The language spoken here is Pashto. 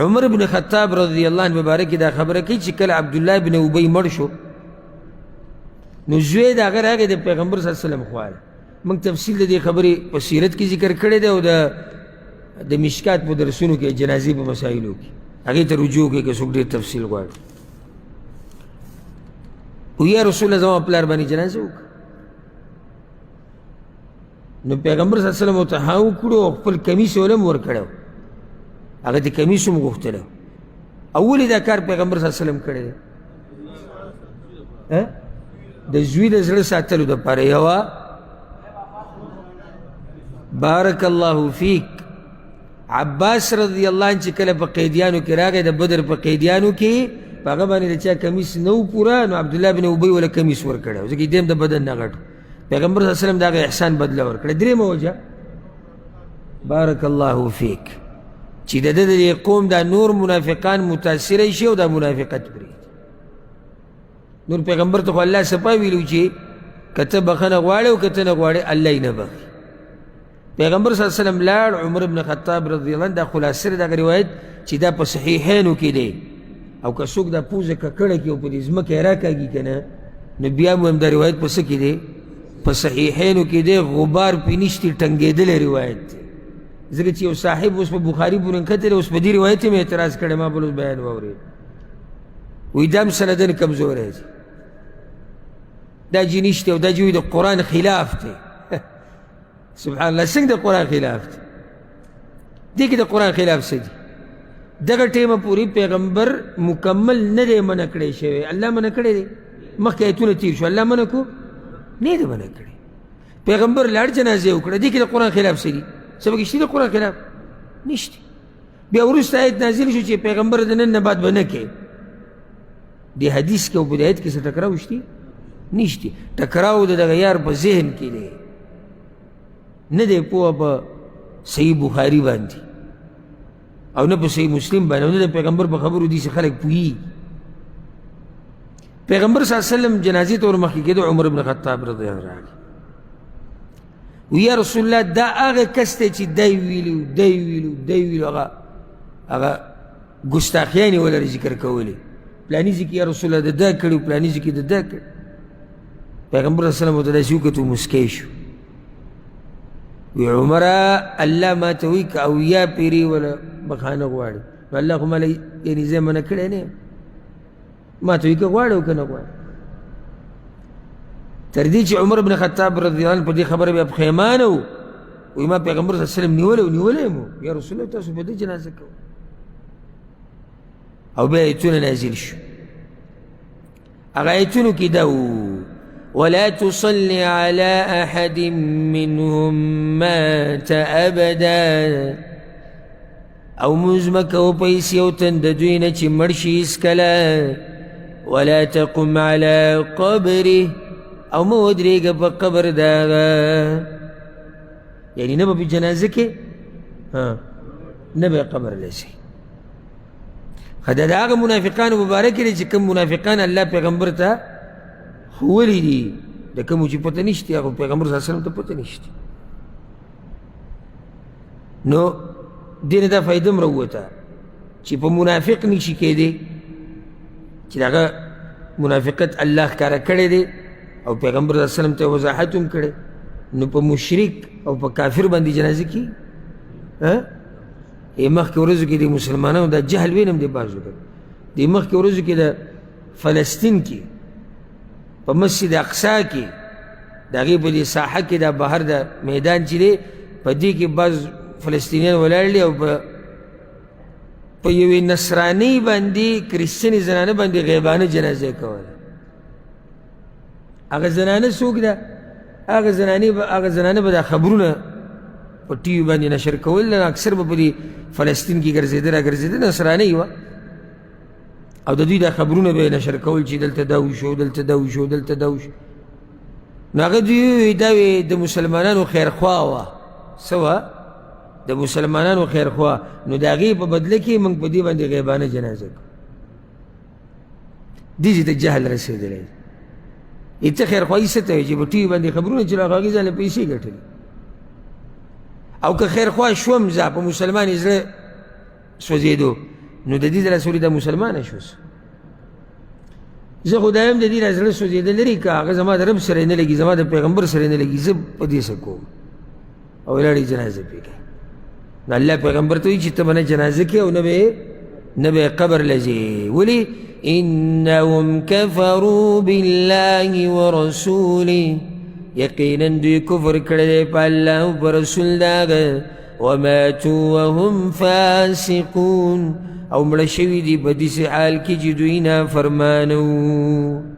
عمر بن خطاب رضی اللہ عنہ مبارک دا خبره کی چې کله عبدالله بن ابی مړ شو نو زوی د هغه راغی د پیغمبر صلی الله علیه وسلم خواله. موږ تفصیل د دې خبرې په سیرت کې ذکر کړی دی او د مشکات په درسونو کې جنازې په مسایلو کې هغې ته رجوع کوي که څوک ډېر تفصیل غواړي. و یا رسول الله زما پلار باندې جنازه وکړه. نو پیغمبر صلی الله علیه وسلم ورته ها وکړو او خپل کمیس یې هم ورکړی و، هغه د کمیس هم غوښتلی و. او ولې دا کار پیغمبر صلی الله علیه وسلم کړی دی؟ د زوی د زړه ساتلو دپاره. یوه بارک الله فیک عباس رضی الله عنه چې کله په قیدیانو کې راغی د بدر په قیدیانو کې په هغه باندې د چا کمیس نه و پوره، نو عبدالله بن ابی وله کمیس ورکړی و ځکه دیم د بدن نه غټ. پیغمبر صلی الله علیه وسلم د هغه احسان بدله ورکړی. درېیمه وجه بارک الله فیک چې د ده د قوم دا نور منافقان متاثره شي او دا منافقت پرېږدي. نور پیغمبر ته خو الله صفا ویلو چې که ته بخښنه غواړې او که ته نه غواړې الله یې نه بخي. پیغمبر صلی الله علیه وسلم لاړ، عمر بن خطاب رضی الله عنه دا خلاصه د دغه روایت چې دا په صحیحینو کې دی او که څوک دا پوزه ککړه کړي او په دې ځمکه یې راکاږي که نه نو بیا مو هم دا روایت په څه کې دی؟ په صحیحینو کې دی، غبار پې نشتي، ټنګېدلی روایت دی. ځکه چې یو صاحب اوس په بخاري پورې نښتی دی، اوس په دې روایت یې اعتراض کړی، ما بل اوس بیان واورېد، وایي دا هم سندن کمزوری دی، دا جي نشتی او دا جي د قرآن خلاف دی. سبحان الله، څنګه د قرآن خلاف دی؟ دې کې د قرآن خلاف څه دي؟ دغه ټیمه پورې پیغمبر مکمل نه دی منع کړی شوی، الله منع کړی دی. مخکې ایتونه تیر شو، الله منع کو نه دی منع کړی. پیغمبر لاړ جنازې وکړه، دې کې د قرآن خلاف څه دي؟ څه پکې شته د قرآن خلاف؟ نشته. بیا وروسته آیت نازل شو چې پیغمبر د نن نه بعد به نه کوي. دې حدیث کې او په دې آیت کې څه ټکراو شته؟ نشته. ټکراو د دغه یار په ذهن کې دی، نه دی پوه په صحیح بخاري باندې او نه په صحیح مسلم باندې او نه د پیغمبر په خبرو دي چې خلک پوهېږي. پیغمبر صلی الله علیه وسلم جنازې ته ورمخکې کېدو، عمر بن خطاب رضی الله عنه و یا رسول الله دا هغه کس دی چې دی ویلو هغه ګستاخیانې ولري ذکر کولې، پلاني ځای کې یا رسول الله د دا کړي، پلاني ځای کې د دا کړي. پیغمبر صلی الله علیه وسلم ورته داسې وکتو، مسکی شو، وی عمره الله ما ته وایي که اویا پیري ولا بخانه غواړي نو الله خو ماله یعنې زه منع کړی نه یم، ما ته وایي که غواړي او که نه غواړي. تر دې چې عمر بن خطاب رضی الله عنه په دې خبره بیا پښیمانه و، وایي ما پیغمبر صلی الله علیه وسلم نیولی یم یا رسول الله تاسو په دې جنازه کوو. او بیا ایتونه نازل شو. هغه ایتونو کې دا و ولا تصل على أحد منهم مات أبدا او مزمك او پیسی او تند دوینه چی مرشی اسکلا ولا تقم على قبره او مودریگا پا قبر داغا، یعنی نبا پی جنازه که نبا قبر لسی. خدا داغا منافقان مبارکی لی چی کم منافقان اللہ پیغمبر تا خولی دی د کومو چې پته نشته هغه پیغمبر صلی الله علیه وسلم ته پته نشته. نو دې نه دا فایده هم راووته چې په منافق نشي کېدی چې دغه منافقت الله ښکاره کړی دی او پیغمبر صلی الله علیه وسلم ته وضاحت هم کړی. نو په مشرک او په کافر باندې جنازه کې مخکې ورځو کې د مسلمانانو دا جهل وینم دی بازو کړ. د مخکې ورځو کې د فلسطین کې په مسجد اقصا کې د هغې په دې ساحه کې دا بهر د میدان چې دی په دې کې بعض فلسطینیان ولاړ دي او په یوې نصرانۍ باندې کرسچنې زنانه باندې غیبانه جنازه کوله. هغه زنانه څوک ده؟ هغه زنانه به دا خبرونه په ټي وي باندې نشر کول، اکثر به په دې فلسطین کې ګرځېده راګرځېده، نصرانۍ وه او د دوی دا خبرونه به نشر کول چې دلته دا وشو دلته دا وشو دلته دا وشو. نو هغه دوی دا د مسلمانانو خیرخوا وه، څه وه؟ د مسلمانانو خیرخوا. نو د هغې په بدله کې موږ په دې باندې غیبانه جنازه کوو. دې ته جهل رسېدلی دی. ته خیرخواهي څه ته وایي چې په ټي وي باندې خبرونه چې هغې ځاله پیسې ګټلي، او که خیرخوا شوم زه په مسلمان یې زړه سوځېدو نو د دې د لاسوري دا مسلمانه شوس زه خو دا یم د دې نه زړه سوځېدل لري که هغه زما د رب سره یې نه لګي زما د پیغمبر سره یې نه لګي زه په دې څه کوم او ولاړې جنازه پرې کوي نو الله پیغمبر ته وایي چې ته به نه جنازه کوې او نه به قبر له ځې ولې انهم کفروا بالله ورسوله یقینا دوی کفر کړی دی په الله او په رسول د هغه وماتوا وهم فاسقون او مړه شوي دي په داسې حال کې چې دوی نافرمانه وو